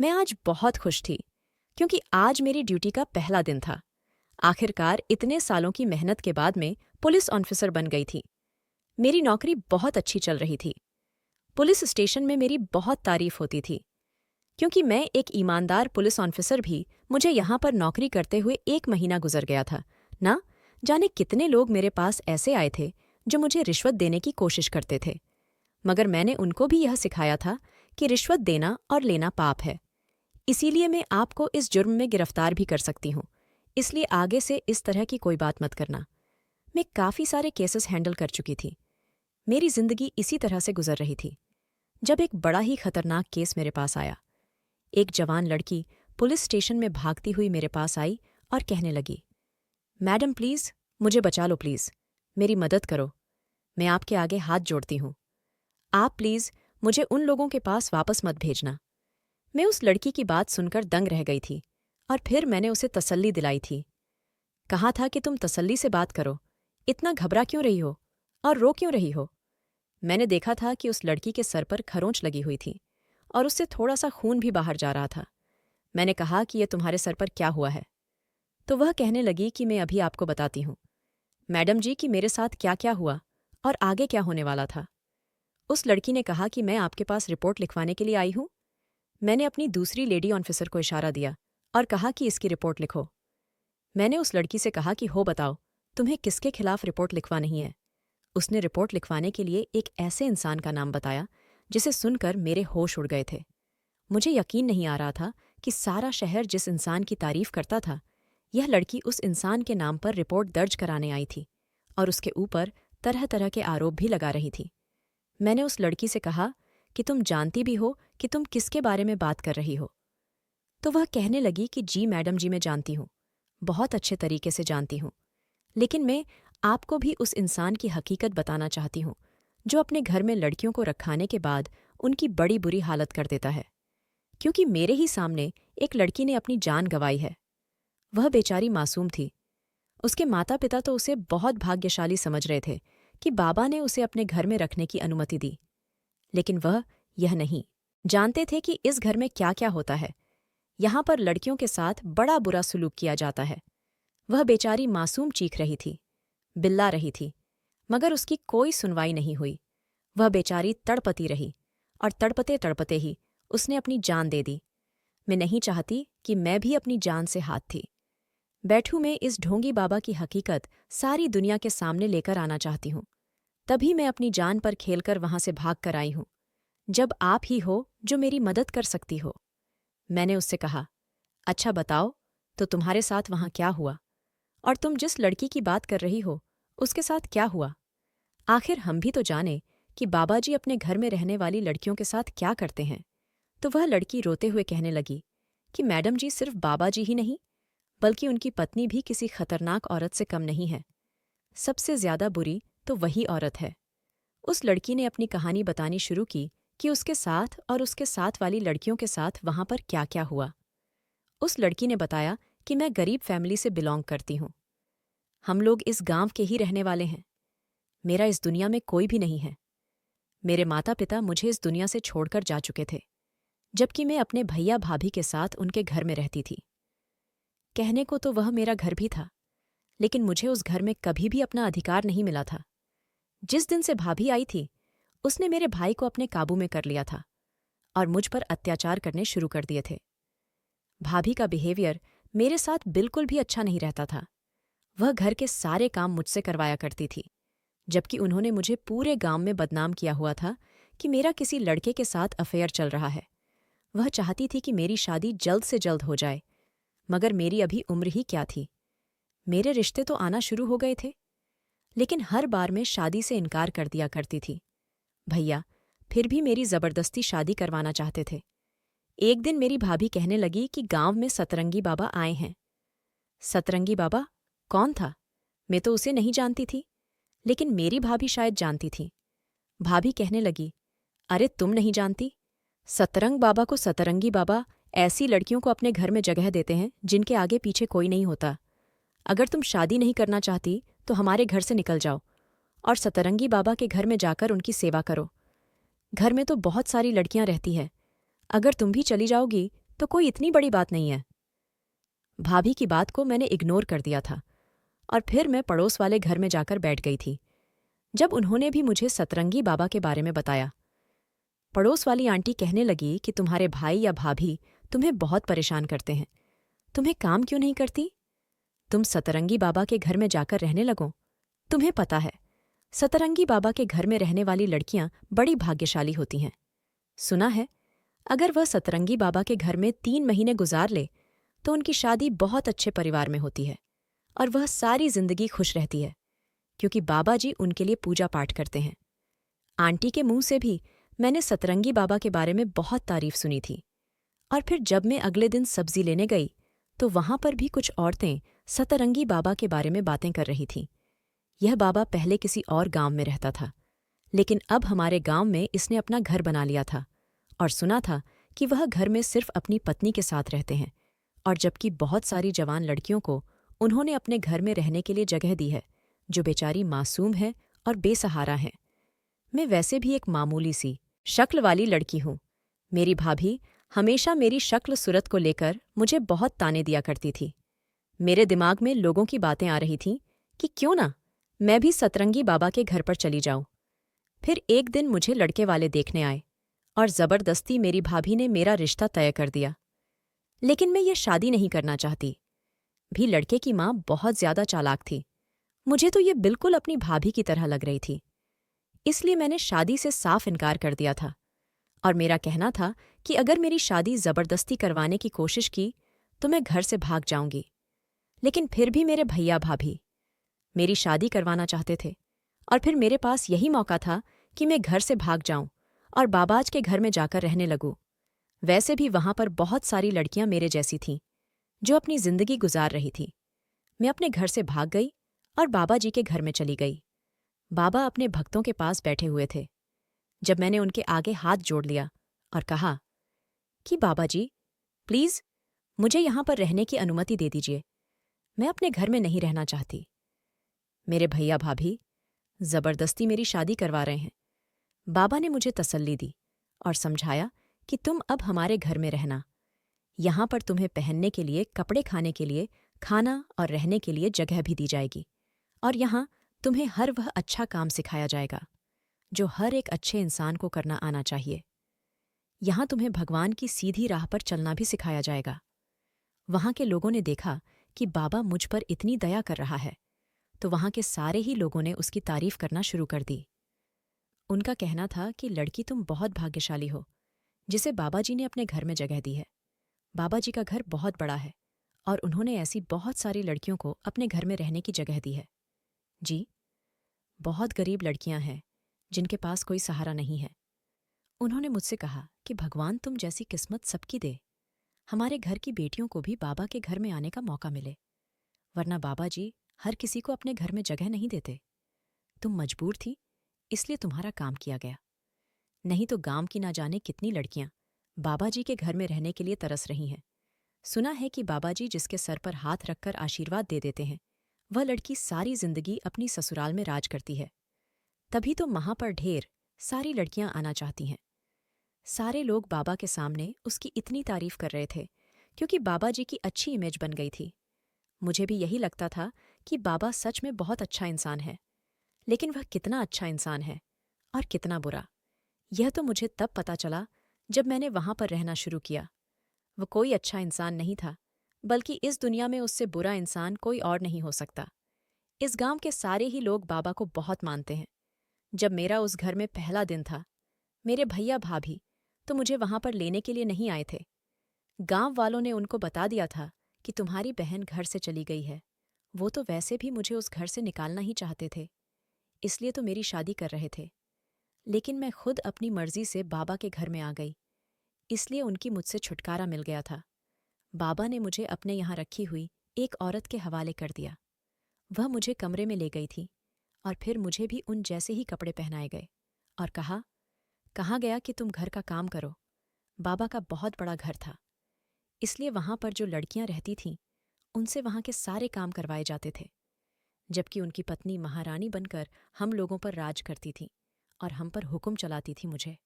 मैं आज बहुत खुश थी क्योंकि आज मेरी ड्यूटी का पहला दिन था। आखिरकार इतने सालों की मेहनत के बाद मैं पुलिस ऑफिसर बन गई थी। मेरी नौकरी बहुत अच्छी चल रही थी। पुलिस स्टेशन में मेरी बहुत तारीफ होती थी। क्योंकि मैं एक ईमानदार पुलिस ऑफिसर भी, मुझे यहाँ पर नौकरी करते हुए 1 महीना गुजर गया था ना। जाने कितने लोग मेरे पास ऐसे आए थे जो मुझे रिश्वत देने की कोशिश करते थे, मगर मैंने उनको भी यह सिखाया था कि रिश्वत देना और लेना पाप है। इसीलिए मैं आपको इस जुर्म में गिरफ्तार भी कर सकती हूँ। इसलिए आगे से इस तरह की कोई बात मत करना। मैं काफ़ी सारे केसेस हैंडल कर चुकी थी। मेरी जिंदगी इसी तरह से गुजर रही थी जब एक बड़ा ही खतरनाक केस मेरे पास आया। एक जवान लड़की पुलिस स्टेशन में भागती हुई मेरे पास आई और कहने लगी, मैडम प्लीज़ मुझे बचा लो, प्लीज़ मेरी मदद करो। मैं आपके आगे हाथ जोड़ती हूँ। आप प्लीज़ मुझे उन लोगों के पास वापस मत भेजना। मैं उस लड़की की बात सुनकर दंग रह गई थी और फिर मैंने उसे तसल्ली दिलाई थी। कहा था कि तुम तसल्ली से बात करो, इतना घबरा क्यों रही हो और रो क्यों रही हो। मैंने देखा था कि उस लड़की के सर पर खरोंच लगी हुई थी और उससे थोड़ा सा खून भी बाहर जा रहा था। मैंने कहा कि यह तुम्हारे सर पर क्या हुआ है, तो वह कहने लगी कि मैं अभी आपको बताती हूँ मैडम जी कि मेरे साथ क्या क्या हुआ और आगे क्या होने वाला था। उस लड़की ने कहा कि मैं आपके पास रिपोर्ट लिखवाने के लिए आई हूँ। मैंने अपनी दूसरी लेडी ऑफिसर को इशारा दिया और कहा कि इसकी रिपोर्ट लिखो। मैंने उस लड़की से कहा कि हो बताओ, तुम्हें किसके खिलाफ रिपोर्ट लिखवानी है। उसने रिपोर्ट लिखवाने के लिए एक ऐसे इंसान का नाम बताया जिसे सुनकर मेरे होश उड़ गए थे। मुझे यकीन नहीं आ रहा था कि सारा शहर जिस इंसान की तारीफ करता था, यह लड़की उस इंसान के नाम पर रिपोर्ट दर्ज कराने आई थी और उसके ऊपर तरह तरह के आरोप भी लगा रही थी। मैंने उस लड़की से कहा कि तुम जानती भी हो कि तुम किसके बारे में बात कर रही हो। तो वह कहने लगी कि जी मैडम जी, मैं जानती हूँ, बहुत अच्छे तरीके से जानती हूँ, लेकिन मैं आपको भी उस इंसान की हकीकत बताना चाहती हूँ जो अपने घर में लड़कियों को रखाने के बाद उनकी बड़ी बुरी हालत कर देता है। क्योंकि मेरे ही सामने एक लड़की ने अपनी जान गंवाई है। वह बेचारी मासूम थी। उसके माता पिता तो उसे बहुत भाग्यशाली समझ रहे थे कि बाबा ने उसे अपने घर में रखने की अनुमति दी, लेकिन वह यह नहीं जानते थे कि इस घर में क्या क्या होता है। यहाँ पर लड़कियों के साथ बड़ा बुरा सुलूक किया जाता है। वह बेचारी मासूम चीख रही थी, बिल्ला रही थी, मगर उसकी कोई सुनवाई नहीं हुई। वह बेचारी तड़पती रही और तड़पते तड़पते ही उसने अपनी जान दे दी। मैं नहीं चाहती कि मैं भी अपनी जान से हाथ थी। बैठूं मैं इस ढोंगी बाबा की हकीकत सारी दुनिया के सामने लेकर आना चाहती हूँ। तभी मैं अपनी जान पर खेलकर वहां से भाग कर आई हूँ, जब आप ही हो जो मेरी मदद कर सकती हो। मैंने उससे कहा, अच्छा बताओ तो तुम्हारे साथ वहां क्या हुआ, और तुम जिस लड़की की बात कर रही हो उसके साथ क्या हुआ। आखिर हम भी तो जाने कि बाबाजी अपने घर में रहने वाली लड़कियों के साथ क्या करते हैं। तो वह लड़की रोते हुए कहने लगी कि मैडम जी, सिर्फ बाबाजी ही नहीं बल्कि उनकी पत्नी भी किसी खतरनाक औरत से कम नहीं है। सबसे ज्यादा बुरी तो वही औरत है। उस लड़की ने अपनी कहानी बतानी शुरू की कि उसके साथ और उसके साथ वाली लड़कियों के साथ वहां पर क्या क्या हुआ। उस लड़की ने बताया कि मैं गरीब फैमिली से बिलोंग करती हूँ। हम लोग इस गांव के ही रहने वाले हैं। मेरा इस दुनिया में कोई भी नहीं है। मेरे माता पिता मुझे इस दुनिया से छोड़कर जा चुके थे, जबकि मैं अपने भैया भाभी के साथ उनके घर में रहती थी। कहने को तो वह मेरा घर भी था, लेकिन मुझे उस घर में कभी भी अपना अधिकार नहीं मिला था। जिस दिन से भाभी आई थी, उसने मेरे भाई को अपने काबू में कर लिया था और मुझ पर अत्याचार करने शुरू कर दिए थे। भाभी का बिहेवियर मेरे साथ बिल्कुल भी अच्छा नहीं रहता था। वह घर के सारे काम मुझसे करवाया करती थी, जबकि उन्होंने मुझे पूरे गांव में बदनाम किया हुआ था कि मेरा किसी लड़के के साथ अफेयर चल रहा है। वह चाहती थी कि मेरी शादी जल्द से जल्द हो जाए, मगर मेरी अभी उम्र ही क्या थी। मेरे रिश्ते तो आना शुरू हो गए थे, लेकिन हर बार मैं शादी से इनकार कर दिया करती थी। भैया फिर भी मेरी जबरदस्ती शादी करवाना चाहते थे। एक दिन मेरी भाभी कहने लगी कि गांव में सतरंगी बाबा आए हैं। सतरंगी बाबा कौन था? मैं तो उसे नहीं जानती थी, लेकिन मेरी भाभी शायद जानती थी। भाभी कहने लगी, अरे तुम नहीं जानती? सतरंग बाबा को सतरंगी बाबा ऐसी लड़कियों को अपने घर में जगह देते हैं जिनके आगे पीछे कोई नहीं होता। अगर तुम शादी नहीं करना चाहती तो हमारे घर से निकल जाओ और सतरंगी बाबा के घर में जाकर उनकी सेवा करो। घर में तो बहुत सारी लड़कियां रहती हैं। अगर तुम भी चली जाओगी तो कोई इतनी बड़ी बात नहीं है। भाभी की बात को मैंने इग्नोर कर दिया था और फिर मैं पड़ोस वाले घर में जाकर बैठ गई थी। जब उन्होंने भी मुझे सतरंगी बाबा के बारे में बताया, पड़ोस वाली आंटी कहने लगी कि तुम्हारे भाई या भाभी तुम्हें बहुत परेशान करते हैं। तुम्हें काम क्यों नहीं करती? तुम सतरंगी बाबा के घर में जाकर रहने लगो। तुम्हें पता है, सतरंगी बाबा के घर में रहने वाली लड़कियां बड़ी भाग्यशाली होती हैं। सुना है, अगर वह सतरंगी बाबा के घर में 3 महीने गुजार ले तो उनकी शादी बहुत अच्छे परिवार में होती है और वह सारी जिंदगी खुश रहती है, क्योंकि बाबा जी उनके लिए पूजा पाठ करते हैं। आंटी के मुंह से भी मैंने सतरंगी बाबा के बारे में बहुत तारीफ सुनी थी। और फिर जब मैं अगले दिन सब्जी लेने गई तो वहां पर भी कुछ औरतें सतरंगी बाबा के बारे में बातें कर रही थीं। यह बाबा पहले किसी और गांव में रहता था, लेकिन अब हमारे गांव में इसने अपना घर बना लिया था और सुना था कि वह घर में सिर्फ अपनी पत्नी के साथ रहते हैं, और जबकि बहुत सारी जवान लड़कियों को उन्होंने अपने घर में रहने के लिए जगह दी है, जो बेचारी मासूम है और बेसहारा हैं। मैं वैसे भी एक मामूली सी शक्ल वाली लड़की हूँ। मेरी भाभी हमेशा मेरी शक्ल सूरत को लेकर मुझे बहुत ताने दिया करती थी। मेरे दिमाग में लोगों की बातें आ रही थीं कि क्यों ना मैं भी सतरंगी बाबा के घर पर चली जाऊं। फिर एक दिन मुझे लड़के वाले देखने आए और जबरदस्ती मेरी भाभी ने मेरा रिश्ता तय कर दिया। लेकिन मैं ये शादी नहीं करना चाहती। भी लड़के की माँ बहुत ज्यादा चालाक थी। मुझे तो ये बिल्कुल अपनी भाभी की तरह लग रही थी। इसलिए मैंने शादी से साफ इनकार कर दिया था और मेरा कहना था कि अगर मेरी शादी जबरदस्ती करवाने की कोशिश की तो मैं घर से भाग जाऊंगी। लेकिन फिर भी मेरे भैया भाभी मेरी शादी करवाना चाहते थे और फिर मेरे पास यही मौका था कि मैं घर से भाग जाऊं और बाबाज के घर में जाकर रहने लगूं। वैसे भी वहां पर बहुत सारी लड़कियां मेरे जैसी थीं जो अपनी जिंदगी गुजार रही थी। मैं अपने घर से भाग गई और बाबा जी के घर में चली गई। बाबा अपने भक्तों के पास बैठे हुए थे। जब मैंने उनके आगे हाथ जोड़ लिया और कहा कि बाबा जी, प्लीज मुझे यहां पर रहने की अनुमति दे दीजिए, मैं अपने घर में नहीं रहना चाहती। मेरे भैया भाभी जबरदस्ती मेरी शादी करवा रहे हैं। बाबा ने मुझे तसल्ली दी और समझाया कि तुम अब हमारे घर में रहना। यहां पर तुम्हें पहनने के लिए, कपड़े खाने के लिए, खाना और रहने के लिए जगह भी दी जाएगी, और यहां तुम्हें हर वह अच्छा काम सिखाया जाएगा जो हर एक अच्छे इंसान को करना आना चाहिए। यहां तुम्हें भगवान की सीधी राह पर चलना भी सिखाया जाएगा। वहां के लोगों ने देखा कि बाबा मुझ पर इतनी दया कर रहा है, तो वहां के सारे ही लोगों ने उसकी तारीफ करना शुरू कर दी। उनका कहना था कि लड़की, तुम बहुत भाग्यशाली हो जिसे बाबा जी ने अपने घर में जगह दी है। बाबा जी का घर बहुत बड़ा है और उन्होंने ऐसी बहुत सारी लड़कियों को अपने घर में रहने की जगह दी है। जी, बहुत गरीब लड़कियां हैं जिनके पास कोई सहारा नहीं है। उन्होंने मुझसे कहा कि भगवान तुम जैसी किस्मत सबकी दे, हमारे घर की बेटियों को भी बाबा के घर में आने का मौका मिले, वरना बाबा जी हर किसी को अपने घर में जगह नहीं देते। तुम मजबूर थी, इसलिए तुम्हारा काम किया गया। नहीं तो गांव की ना जाने कितनी लड़कियां बाबा जी के घर में रहने के लिए तरस रही हैं। सुना है कि बाबा जी जिसके सर पर हाथ रखकर आशीर्वाद दे देते हैं, वह लड़की सारी जिंदगी अपनी ससुराल में राज करती है। तभी तो वहां पर ढेर सारी लड़कियां आना चाहती हैं। सारे लोग बाबा के सामने उसकी इतनी तारीफ कर रहे थे क्योंकि बाबा जी की अच्छी इमेज बन गई थी। मुझे भी यही लगता था कि बाबा सच में बहुत अच्छा इंसान है, लेकिन वह कितना अच्छा इंसान है और कितना बुरा, यह तो मुझे तब पता चला जब मैंने वहां पर रहना शुरू किया। वह कोई अच्छा इंसान नहीं था, बल्कि इस दुनिया में उससे बुरा इंसान कोई और नहीं हो सकता। इस गांव के सारे ही लोग बाबा को बहुत मानते हैं। जब मेरा उस घर में पहला दिन था, मेरे भैया भाभी तो मुझे वहां पर लेने के लिए नहीं आए थे। गांव वालों ने उनको बता दिया था कि तुम्हारी बहन घर से चली गई है। वो तो वैसे भी मुझे उस घर से निकालना ही चाहते थे, इसलिए तो मेरी शादी कर रहे थे। लेकिन मैं खुद अपनी मर्जी से बाबा के घर में आ गई, इसलिए उनकी मुझसे छुटकारा मिल गया था। बाबा ने मुझे अपने यहाँ रखी हुई एक औरत के हवाले कर दिया। वह मुझे कमरे में ले गई थी और फिर मुझे भी उन जैसे ही कपड़े पहनाए गए और कहा गया कि तुम घर का काम करो। बाबा का बहुत बड़ा घर था, इसलिए वहां पर जो लड़कियां रहती थीं उनसे वहां के सारे काम करवाए जाते थे, जबकि उनकी पत्नी महारानी बनकर हम लोगों पर राज करती थी और हम पर हुक्म चलाती थी मुझे।